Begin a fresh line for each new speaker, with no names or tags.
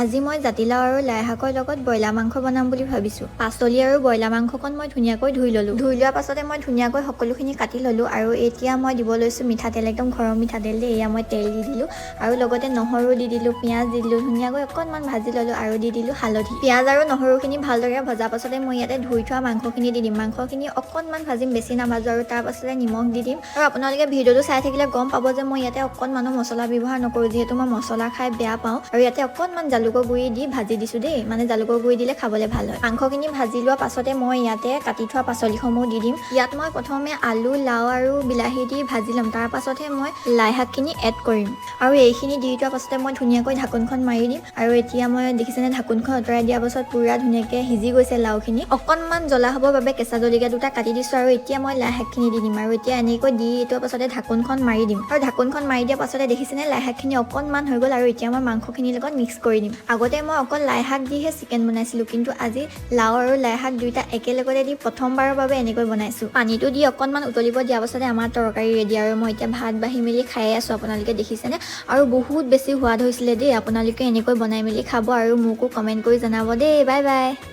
আজি মই জাতিলাও আৰু লাই শাকৰ লগত ব্ৰইলাৰ মাংস বনাম বুলি ভাবিছোঁ। পাচলি আৰু ব্ৰইলাৰ মাংসকণ মই ধুনীয়াকৈ ধুই ল'লোঁ। ধুই লোৱাৰ পাছতে মই ধুনীয়াকৈ সকলোখিনি কাটি ল'লোঁ আৰু এতিয়া মই দিব লৈছোঁ মিঠাতেল, একদম ঘৰৰ মিঠাতেল দেই। এয়া মই তেল দি দিলোঁ আৰু লগতে নহৰু দি দিলোঁ, পিঁয়াজ দি দিলোঁ, ধুনীয়াকৈ অকণমান ভাজি ল'লোঁ আৰু দি দিলোঁ হালধি। পিঁয়াজ আৰু নহৰুখিনি ভালদৰে ভজাৰ পাছতে মই ইয়াতে ধুই থোৱা মাংসখিনি দি দিম। মাংসখিনি অকণমান ভাজিম, বেছি নাভাজোঁ আৰু তাৰ পাছতে নিমখ দি দিম। আৰু আপোনালোকে ভিডিঅ'টো চাই থাকিলে গম পাব যে মই ইয়াতে অকণমানো মছলা ব্যৱহাৰ নকৰোঁ, যিহেতু মই মছলা খাই বেয়া পাওঁ। আৰু ইয়াতে অকণমান জালুকৰ গুড়ি দি ভাজি দিছোঁ দেই, মানে জালুকৰ গুড়ি দিলে খাবলৈ ভাল হয়। মাংসখিনি ভাজি লোৱা পাছতে মই ইয়াতে কাটি থোৱা পাচলিসমূহ দি দিম। ইয়াত মই প্ৰথমে আলু, লাও আৰু বিলাহী দি ভাজি ল'ম, তাৰ পাছতহে মই লাই শাকখিনি এড কৰিম। আৰু এইখিনি দি থোৱাৰ পাছতে মই ধুনীয়াকৈ ঢাকোনখন মাৰি দিম। আৰু এতিয়া মই দেখিছেনে ঢাকোনখন আঁতৰাই দিয়াৰ পাছত পুৰা ধুনীয়াকৈ সিজি গৈছে লাওখিনি। অকণমান জ্বলা হ'বৰ বাবে কেঁচা জলকীয়া দুটা কাটি দিছোঁ আৰু এতিয়া মই লাই শাকখিনি দি দিম। আৰু এতিয়া এনেকৈ দি থোৱাৰ পাছতে ঢাকোনখন মাৰি দিম। আৰু ঢাকোনখন মাৰি দিয়াৰ পাছতে দেখিছেনে লাই শাকখিনি অকণমান হৈ গ'ল আৰু এতিয়া মই মাংসখিনিৰ লগত মিক্স কৰি দিম। আগতে মই অকল লাই শাক দিহে চিকেন বনাইছিলোঁ, কিন্তু আজি লাও আৰু লাই শাক দুইটা একেলগতে দি প্ৰথমবাৰৰ বাবে এনেকৈ বনাইছোঁ। পানীটো দি অকণমান উতলিব দিয়াৰ পাছতে আমাৰ তৰকাৰী ৰেডি আৰু মই এতিয়া ভাত বাঢ়ি মেলি খাই আছোঁ। আপোনালোকে দেখিছেনে? আৰু বহুত বেছি সোৱাদ হৈছিলে দেই। আপোনালোকে এনেকৈ বনাই মেলি খাব আৰু মোকো কমেণ্ট কৰি জনাব দেই। Bye bye.